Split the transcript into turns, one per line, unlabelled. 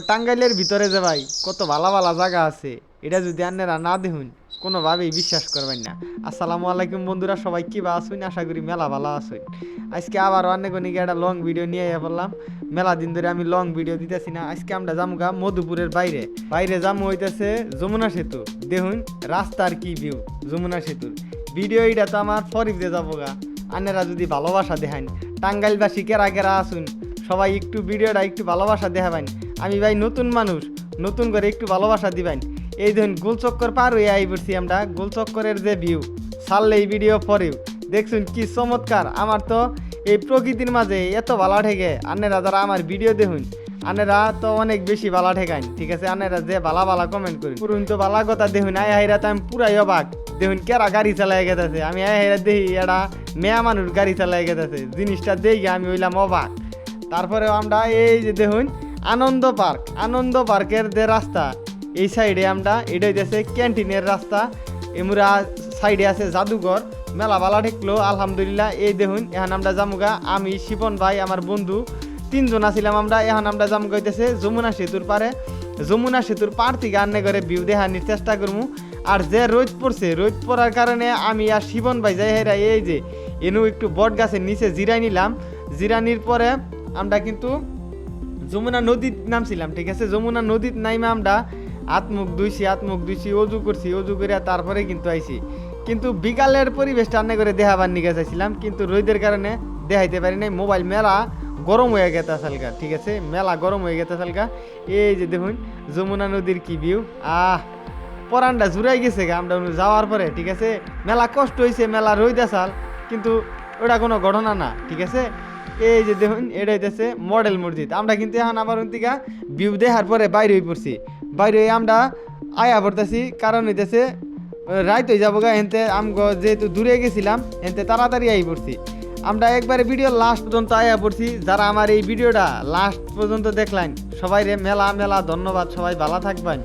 টাঙ্গাইলের ভিতরে যে ভাই কত ভালো ভালো জায়গা আছে, এটা যদি আপনারা না দেখুন কোনোভাবেই বিশ্বাস করবেন না। আসসালামু আলাইকুম বন্ধুরা, সবাই কি বা আছেন? আশা করি মেলা ভালো আছেন। আজকে আবার অনেক অনেক একটা লং ভিডিও নিয়ে বললাম। মেলা দিন ধরে আমি লং ভিডিও দিতেছি না। আজকে আমরা যাবো গা মধুপুরের বাইরে বাইরে যাবো হইতেছে যমুনা সেতু। দেখুন রাস্তার কি ভিউ যমুনা সেতুর। ভিডিও এটা তো আমার ফরিদে যাবো গা। আপনারা যদি ভালোবাসা দেখান, টাঙ্গাইলবাসী কেরা কেরা আসুন, সবাই একটু ভিডিওটা একটু ভালোবাসা দেখাবেন। আমি ভাই নতুন মানুষ, নতুন করে একটু ভালোবাসা দিবেন। এই ধরুন গোলচক্কর পার হয়ে আই পড়ছি আমরা। গোলচক্করের যে ভিউ ছাড়লে এই ভিডিও পরেও দেখছুন কি চমৎকার। আমার তো এই প্রকৃতির মাঝে এত ভালো ঠেকে। আনেরা যারা আমার ভিডিও দেখুন, আনেরা তো অনেক বেশি ভালো ঠেকান, ঠিক আছে? আনেরা যে ভালা ভালা কমেন্ট করুন, পুরুন তো ভালা কথা দেখুন। আয় হাইরা তো আমি পুরাই অবাক। দেখুন কেরা গাড়ি চালাই গেছে, আমি আয় হাইরা দেখি এটা মেয়া মানুষ গাড়ি চালাই গেছে। জিনিসটা দেখি আমি হইলাম অবাক। তারপরে আমরা এই যে দেখুন আনন্দ পার্কের যে রাস্তা, এই সাইডে আমরা এটা হইতেছে ক্যান্টিনের রাস্তা। এমরা সাইডে আছে জাদুঘর। মেলা ভালো ঠেকলো আলহামদুলিল্লাহ। এই দেখুন এখন আমরা জামুগা, আমি শিপন ভাই আমার বন্ধু তিনজন আছিলাম আমরা। এখন আমরা জামুগা হইতেছে যমুনা সেতুর পারে। যমুনা সেতুর পার থেকে আন্নে করে ভিউ দেখানোর চেষ্টা করবো। আর যে রোদ পড়ছে, রোদ পড়ার কারণে আমি আর শিবন ভাই যাই হেরা এই যে এনু একটু বট গাছের নিচে জিরাই নিলাম। জিরানির পরে আমরা কিন্তু যমুনা নদীর নামছিলাম, ঠিক আছে? যমুনা নদীর নাইমে আমরা হাত মুখ ধুইছি, অজু করছি, অজু করে তারপরে কিন্তু আইছি। কিন্তু বিকালের পরিবেশটা রান্না করে দেখাবার নিয়ে চাইছিলাম, কিন্তু রোদের কারণে দেখাইতে পারি নাই। মোবাইল মেলা গরম হয়ে গেছে সালকা, ঠিক আছে? মেলা গরম হয়ে গেছে সালকা। এই যে দেখুন যমুনা নদীর কি ভিউ। পরানটা জুড়াই গেছে গা আমরা যাওয়ার পরে, ঠিক আছে? মেলা কষ্ট হয়েছে, মেলা রোদ আসাল, কিন্তু ওটা কোনো ঘটনা না, ঠিক আছে? এই যে দেখুন এটা হইতেছে মডেল মসজিদ। আমরা কিন্তু এখন আবার থেকে ভিউ দেখার পরে বাইরে হয়ে পড়ছি। বাইরে হয়ে আমরা আয়া পড়তেছি, কারণ হইতেছে রাইত হয়ে যাবো গা। এনতে আমগো যেহেতু দূরে গেছিলাম, এনতে তাড়াতাড়ি আই পড়ছি। আমরা একবারে ভিডিও লাস্ট পর্যন্ত আয়া পড়ছি। যারা আমার এই ভিডিওটা লাস্ট পর্যন্ত দেখলেন সবাই রে মেলা মেলা ধন্যবাদ। সবাই ভালো থাকবেন।